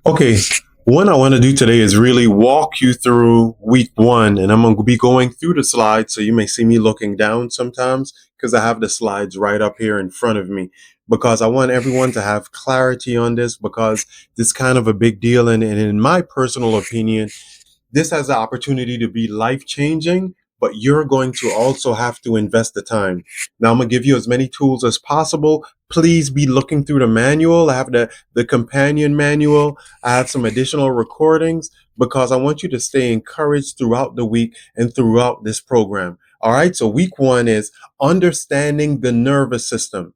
Okay, what I want to do today is really walk you through week one, and I'm going to be going through the slides. So you may see me looking down sometimes because I have the slides right up here in front of me because I want everyone to have clarity on this because this is kind of a big deal. And in my personal opinion, this has the opportunity to be life changing, but you're going to also have to invest the time. Now, I'm going to give you as many tools as possible. Please be looking through the manual. I have the companion manual. I have some additional recordings because I want you to stay encouraged throughout the week and throughout this program. All right. So, week one is understanding the nervous system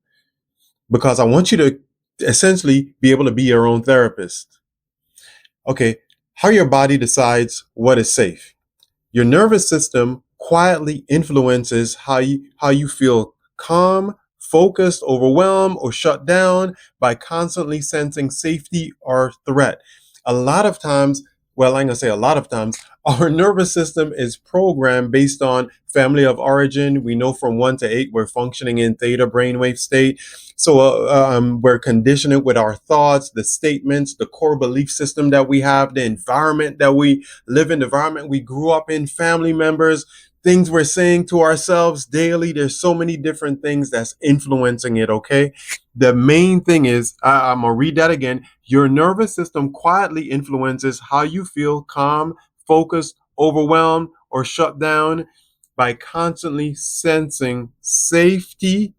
because I want you to essentially be able to be your own therapist. Okay, how your body decides what is safe. Your nervous system quietly influences how you feel calm, focused, overwhelmed, or shut down by constantly sensing safety or threat. A lot of times, well, I'm gonna say a lot of times, our nervous system is programmed based on family of origin. We know from 1 to 8 we're functioning in theta brainwave state. So we're conditioning with our thoughts, the statements, the core belief system that we have, the environment that we live in, the environment we grew up in, family members, things we're saying to ourselves daily. There's so many different things that's influencing it, okay? The main thing is, I'm going to read that again. Your nervous system quietly influences how you feel calm, focused, overwhelmed, or shut down by constantly sensing safety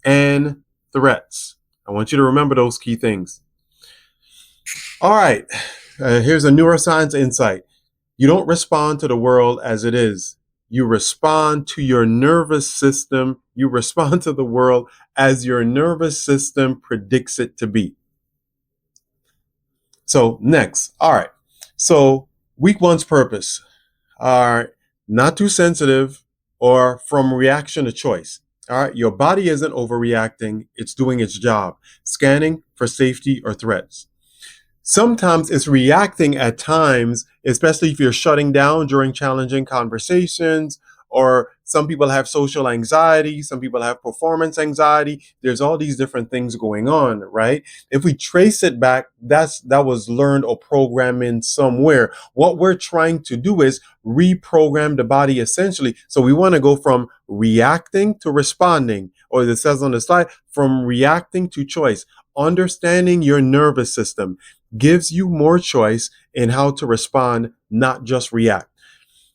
and threats. I want you to remember those key things. All right, here's a neuroscience insight. You don't respond to the world as it is. You respond to your nervous system. You respond to the world as your nervous system predicts it to be. So next, all right. So week one's purpose. All right, not too sensitive or from reaction to choice. All right, your body isn't overreacting. It's doing its job, scanning for safety or threats. Sometimes it's reacting at times, especially if you're shutting down during challenging conversations, or some people have social anxiety, some people have performance anxiety. There's all these different things going on, right? If we trace it back, that was learned or programmed in somewhere. What we're trying to do is reprogram the body essentially. So we want to go from reacting to responding, or it says on the slide, from reacting to choice. Understanding your nervous system gives you more choice in how to respond, not just react.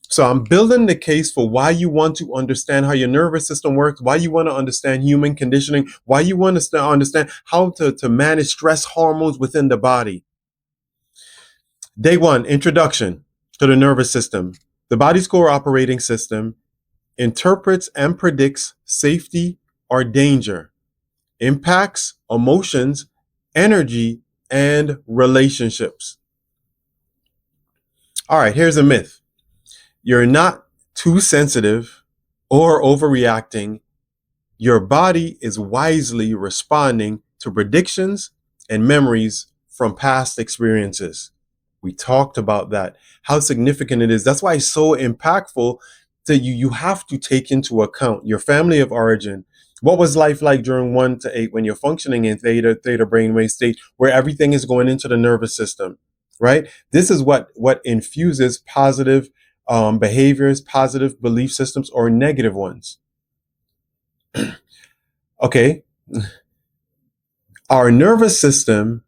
So I'm building the case for why you want to understand how your nervous system works, why you want to understand human conditioning, why you want to understand how to manage stress hormones within the body. Day one, introduction to the nervous system. The body's core operating system interprets and predicts safety or danger, impacts emotions, energy, and relationships. All right, here's a myth. You're not too sensitive or overreacting. Your body is wisely responding to predictions and memories from past experiences. We talked about that, how significant it is. That's why it's so impactful that you have to take into account your family of origin. What was life like during 1 to 8 when you're functioning in theta brainwave state, where everything is going into the nervous system, right? This is what infuses positive behaviors, positive belief systems, or negative ones. Okay, our nervous system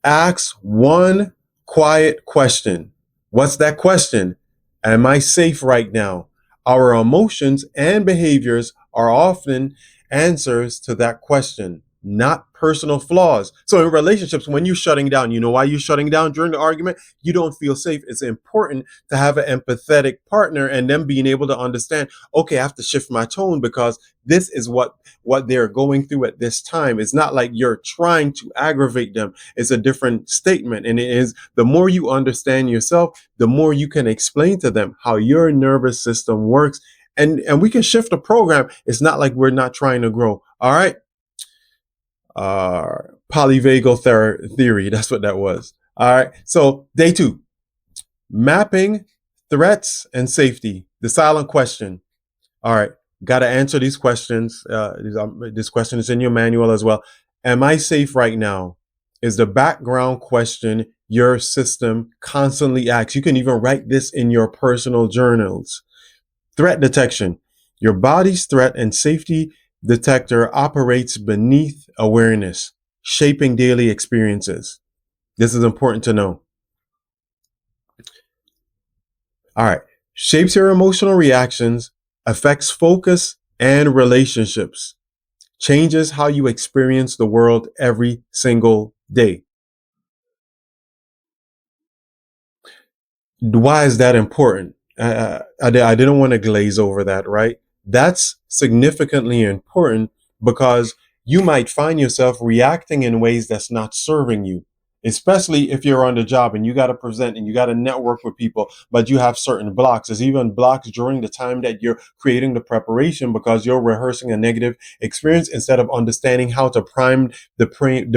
asks one quiet question. What's that question? Am I safe right now? Our emotions and behaviors are often answers to that question, not personal flaws. So in relationships, when you're shutting down, you know why you're shutting down during the argument? You don't feel safe. It's important to have an empathetic partner and them being able to understand, okay, I have to shift my tone because this is what they're going through at this time. It's not like you're trying to aggravate them. It's a different statement. And it is, the more you understand yourself, the more you can explain to them how your nervous system works. And we can shift the program. It's not like we're not trying to grow. All right. Polyvagal theory. That's what that was. All right. So day two, mapping threats and safety. The silent question. All right. Got to answer these questions. This question is in your manual as well. Am I safe right now? is the background question your system constantly asks. You can even write this in your personal journals. Threat detection. Your body's threat and safety detector operates beneath awareness, shaping daily experiences. This is important to know. All right. Shapes your emotional reactions, affects focus and relationships, changes how you experience the world every single day. Why is that important? I didn't want to glaze over that, right? That's significantly important because you might find yourself reacting in ways that's not serving you, especially if you're on the job and you got to present and you got to network with people, but you have certain blocks. There's even blocks during the time that you're creating the preparation because you're rehearsing a negative experience instead of understanding how to prime the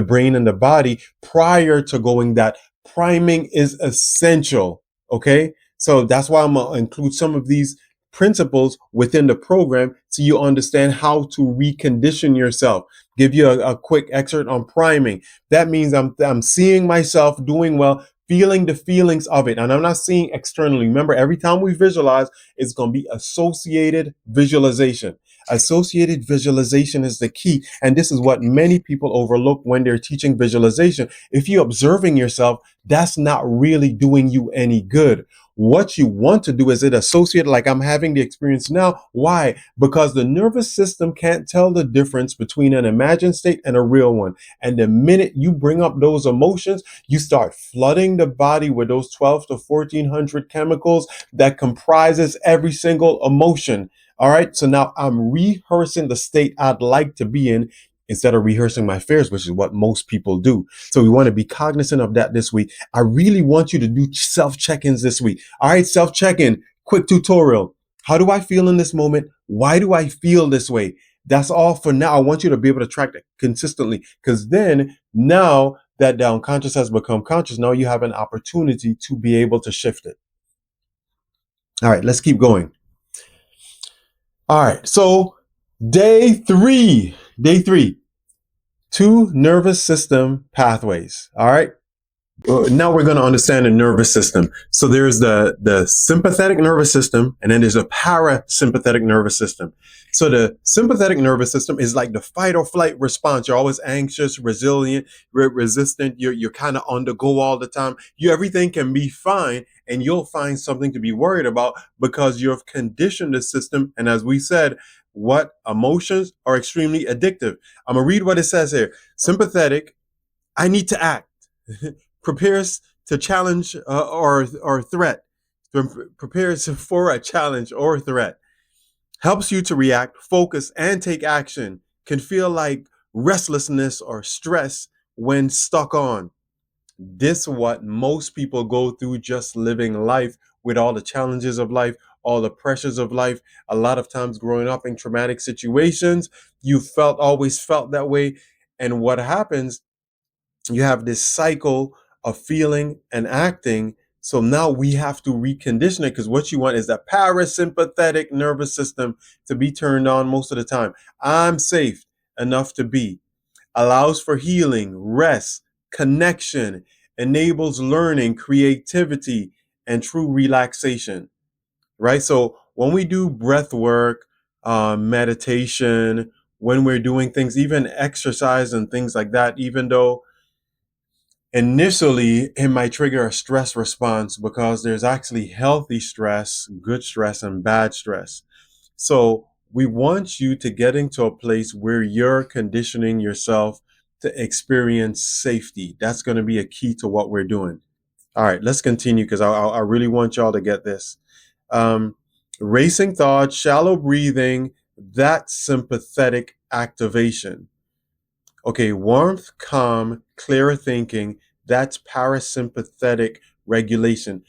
brain and the body prior to going. That priming is essential. Okay. So that's why I'm going to include some of these principles within the program so you understand how to recondition yourself. Give you a quick excerpt on priming. That means I'm seeing myself doing well, feeling the feelings of it. And I'm not seeing externally. Remember, every time we visualize, it's going to be associated visualization. Associated visualization is the key. And this is what many people overlook when they're teaching visualization. If you're observing yourself, that's not really doing you any good. What you want to do is it associate like I'm having the experience now. Why? Because the nervous system can't tell the difference between an imagined state and a real one. And the minute you bring up those emotions, you start flooding the body with those 12 to 1400 chemicals that comprises every single emotion. All right. So now I'm rehearsing the state I'd like to be in instead of rehearsing my fears, which is what most people do. So we want to be cognizant of that this week. I really want you to do self check-ins this week. All right, self check-in, quick tutorial. How do I feel in this moment? Why do I feel this way? That's all for now. I want you to be able to track that consistently because then now that the unconscious has become conscious, now you have an opportunity to be able to shift it. All right, let's keep going. All right, so day three, two nervous system pathways. All right. Now we're going to understand the nervous system. So there's the sympathetic nervous system, and then there's a parasympathetic nervous system. So the sympathetic nervous system is like the fight or flight response. You're always anxious, resilient, resistant. You're kind of on the go all the time. Everything can be fine, and you'll find something to be worried about because you've conditioned the system. And as we said, what emotions are extremely addictive. I'm gonna read what it says here. Sympathetic, I need to act. Prepares to challenge or threat. Prepares for a challenge or threat. Helps you to react, focus, and take action. Can feel like restlessness or stress when stuck on. This is what most people go through just living life with all the challenges of life, all the pressures of life. A lot of times growing up in traumatic situations, you always felt that way. And what happens, you have this cycle of feeling and acting. So now we have to recondition it because what you want is the parasympathetic nervous system to be turned on most of the time. I'm safe enough to be. Allows for healing, rest, connection, enables learning, creativity, and true relaxation. Right? So when we do breath work, meditation, when we're doing things, even exercise and things like that, even though initially it might trigger a stress response because there's actually healthy stress, good stress, and bad stress. So we want you to get into a place where you're conditioning yourself to experience safety. That's going to be a key to what we're doing. All right, let's continue because I really want y'all to get this. Um, Racing thoughts, shallow breathing, that's sympathetic activation. Okay, warmth, calm, clearer thinking, that's parasympathetic regulation.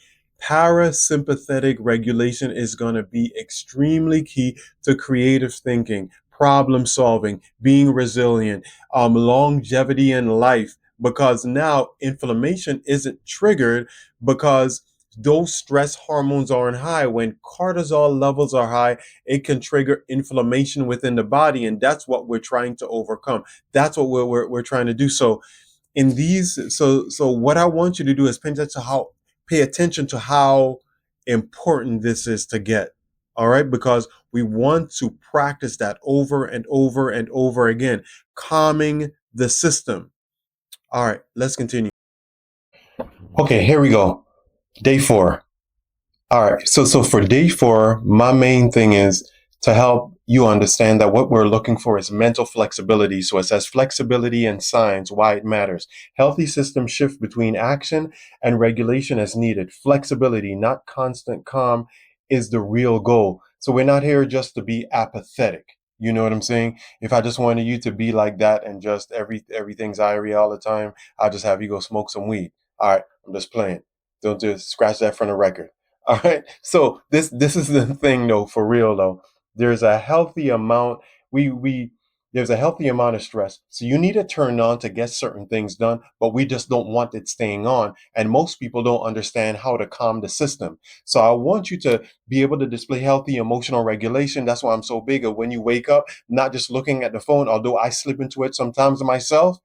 Parasympathetic regulation is going to be extremely key to creative thinking, problem solving, being resilient, longevity in life, because now inflammation isn't triggered because those stress hormones aren't high. When cortisol levels are high, it can trigger inflammation within the body, and that's what we're trying to overcome. That's what we're trying to do. So In these, so what I want you to do is pay attention to how important this is to get. All right, because we want to practice that over and over and over again, calming the system. All right, let's continue. Okay, here we go. Day 4. All right. So for day 4, my main thing is to help you understand that what we're looking for is mental flexibility. So it says flexibility and signs, why it matters. Healthy systems shift between action and regulation as needed. Flexibility, not constant calm, is the real goal. So we're not here just to be apathetic. You know what I'm saying? If I just wanted you to be like that and just everything's irie all the time, I'll just have you go smoke some weed. All right, I'm just playing. Don't just scratch that from the record. All right. So this is the thing though, for real though. There's a healthy amount we there's a healthy amount of stress. So you need to turn on to get certain things done, but we just don't want it staying on. And most people don't understand how to calm the system. So I want you to be able to display healthy emotional regulation. That's why I'm so big of when you wake up, not just looking at the phone, although I slip into it sometimes myself,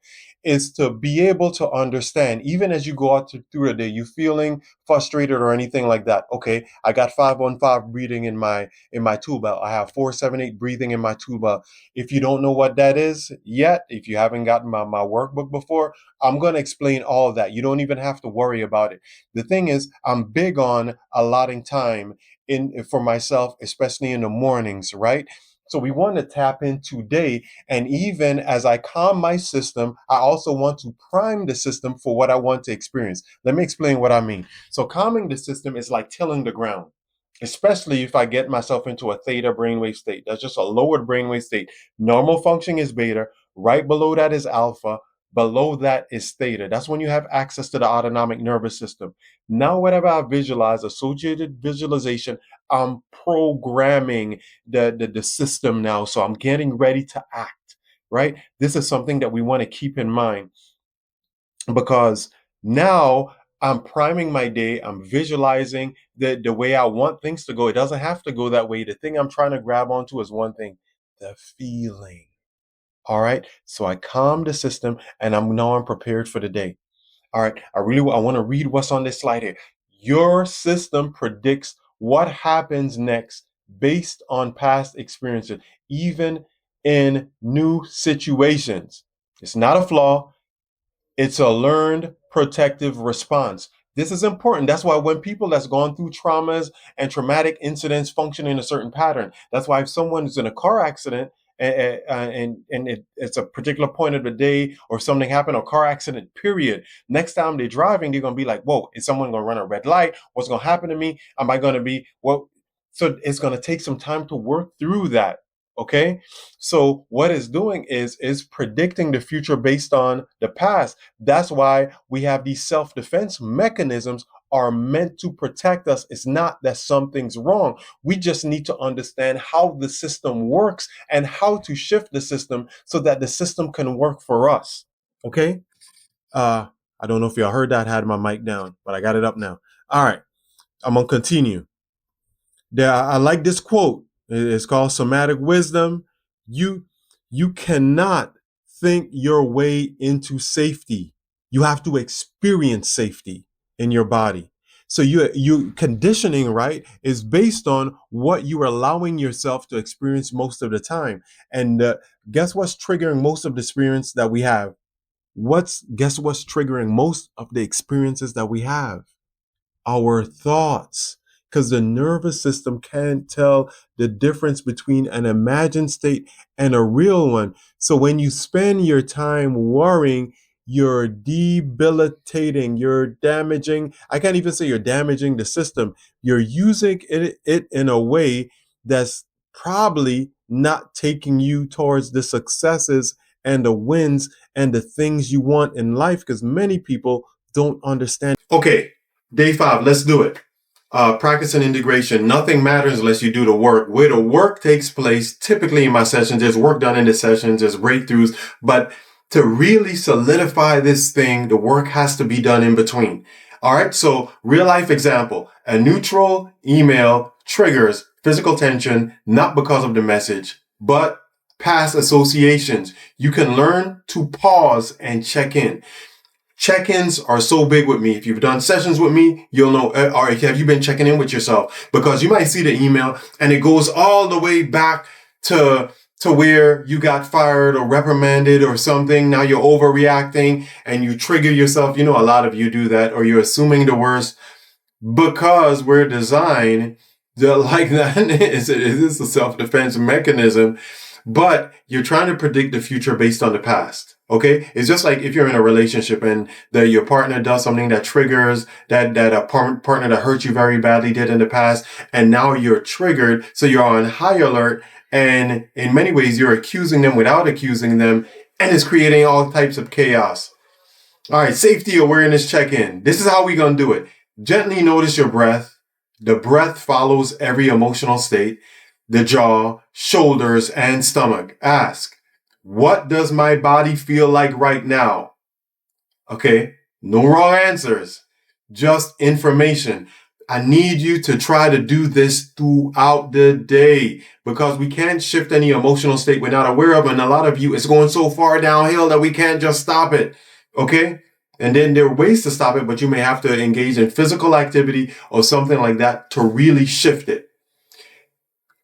is to be able to understand, even as you go out through the day, you feeling frustrated or anything like that. Okay, I got 515 breathing in my tool belt. I have 478 breathing in my tool belt. If you don't know what that is yet, if you haven't gotten my workbook before, I'm going to explain all of that. You don't even have to worry about it. The thing is, I'm big on allotting time in for myself, especially in the mornings, right? So we want to tap in today. And even as I calm my system, I also want to prime the system for what I want to experience. Let me explain what I mean. So calming the system is like tilling the ground, especially if I get myself into a theta brainwave state. That's just a lowered brainwave state. Normal function is beta. Right below that is alpha. Below that is theta. That's when you have access to the autonomic nervous system. Now, whatever I visualize, associated visualization, I'm programming the system now. So I'm getting ready to act, right? This is something that we want to keep in mind because now I'm priming my day. I'm visualizing the way I want things to go. It doesn't have to go that way. The thing I'm trying to grab onto is one thing, the feeling. All right. So I calm the system and I'm prepared for the day. All right. I want to read what's on this slide here. Your system predicts what happens next based on past experiences, even in new situations. It's not a flaw. It's a learned protective response. This is important. That's why when people that's gone through traumas and traumatic incidents function in a certain pattern, that's why if someone is in a car accident and it's a particular point of the day or something happened, or car accident, period. Next time they're driving, they're going to be like, whoa, is someone going to run a red light? What's going to happen to me? Am I going to be, what? So it's going to take some time to work through that. Okay. So what it's doing is predicting the future based on the past. That's why we have these self-defense mechanisms are meant to protect us. It's not that something's wrong. We just need to understand how the system works and how to shift the system so that the system can work for us. Okay? Uh I don't know if y'all heard that. I had my mic down, but I got it up now. All right. I'm gonna continue. I like this quote. It's called Somatic Wisdom. You you cannot think your way into safety. You have to experience safety in your body. So you conditioning, right, is based on what you are allowing yourself to experience most of the time. And guess what's triggering most of the experience that we have? Guess what's triggering most of the experiences that we have? Our thoughts, because the nervous system can't tell the difference between an imagined state and a real one. So when you spend your time worrying, you're debilitating, you're damaging. I can't even say you're damaging the system. You're using it in a way that's probably not taking you towards the successes and the wins and the things you want in life, because many people don't understand. Okay, day 5, let's do it. Practice and integration. Nothing matters unless you do the work. Where the work takes place, typically in my sessions, there's work done in the sessions, there's breakthroughs, but to really solidify this thing, the work has to be done in between. All right, so real life example, a neutral email triggers physical tension, not because of the message, but past associations. You can learn to pause and check in. Check-ins are so big with me. If you've done sessions with me, you'll know, or have you been checking in with yourself? Because you might see the email and it goes all the way back to where you got fired or reprimanded or something. Now you're overreacting and you trigger yourself. You know, a lot of you do that, or you're assuming the worst because we're designed like that. It's a self-defense mechanism, but you're trying to predict the future based on the past. Okay, it's just like if you're in a relationship and your partner does something that triggers that a partner that hurt you very badly did in the past, and now you're triggered, so you're on high alert, and in many ways you're accusing them without accusing them, and it's creating all types of chaos. All right, safety awareness check-in. This is how we're gonna do it. Gently notice your breath. The breath follows every emotional state. The jaw, shoulders, and stomach. Ask, what does my body feel like right now? Okay, no wrong answers, just information. I need you to try to do this throughout the day because we can't shift any emotional state we're not aware of. And a lot of you, it's going so far downhill that we can't just stop it. Okay? And then there are ways to stop it, but you may have to engage in physical activity or something like that to really shift it.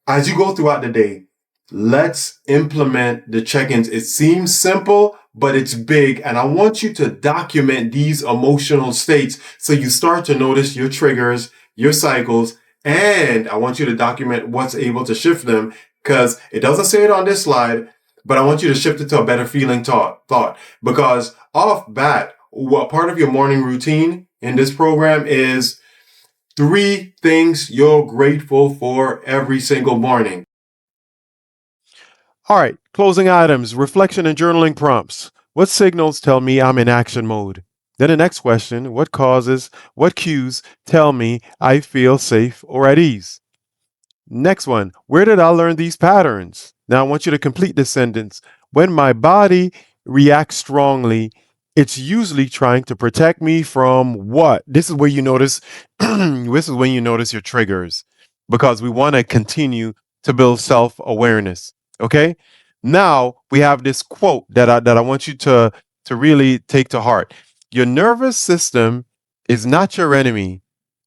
As you go throughout the day, let's implement the check-ins. It seems simple, but it's big. And I want you to document these emotional states so you start to notice your triggers, your cycles, and I want you to document what's able to shift them because it doesn't say it on this slide, but I want you to shift it to a better feeling thought. Because off bat, what part of your morning routine in this program is 3 things you're grateful for every single morning. All right, closing items, reflection and journaling prompts. What signals tell me I'm in action mode? Then the next question, what cues tell me I feel safe or at ease? Next one, where did I learn these patterns? Now I want you to complete this sentence. When my body reacts strongly, it's usually trying to protect me from what? This is where you notice, this is when you notice your triggers because we want to continue to build self-awareness. Okay. Now we have this quote that I want you to really take to heart. Your nervous system is not your enemy.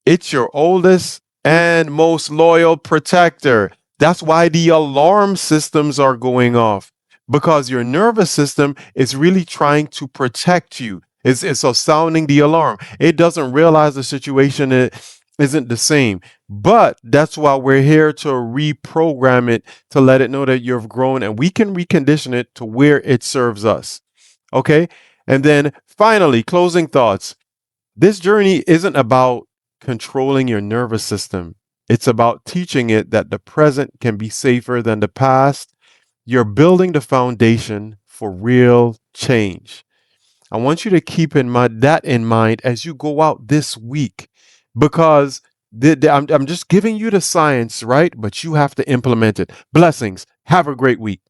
It's your oldest and most loyal protector. That's why the alarm systems are going off because your nervous system is really trying to protect you. It's so sounding the alarm. It doesn't realize the situation isn't the same. But that's why we're here to reprogram it to let it know that you've grown and we can recondition it to where it serves us. Okay. And then finally, closing thoughts. This journey isn't about controlling your nervous system. It's about teaching it that the present can be safer than the past. You're building the foundation for real change. I want you to keep that in mind as you go out this week because I'm just giving you the science, right? But you have to implement it. Blessings. Have a great week.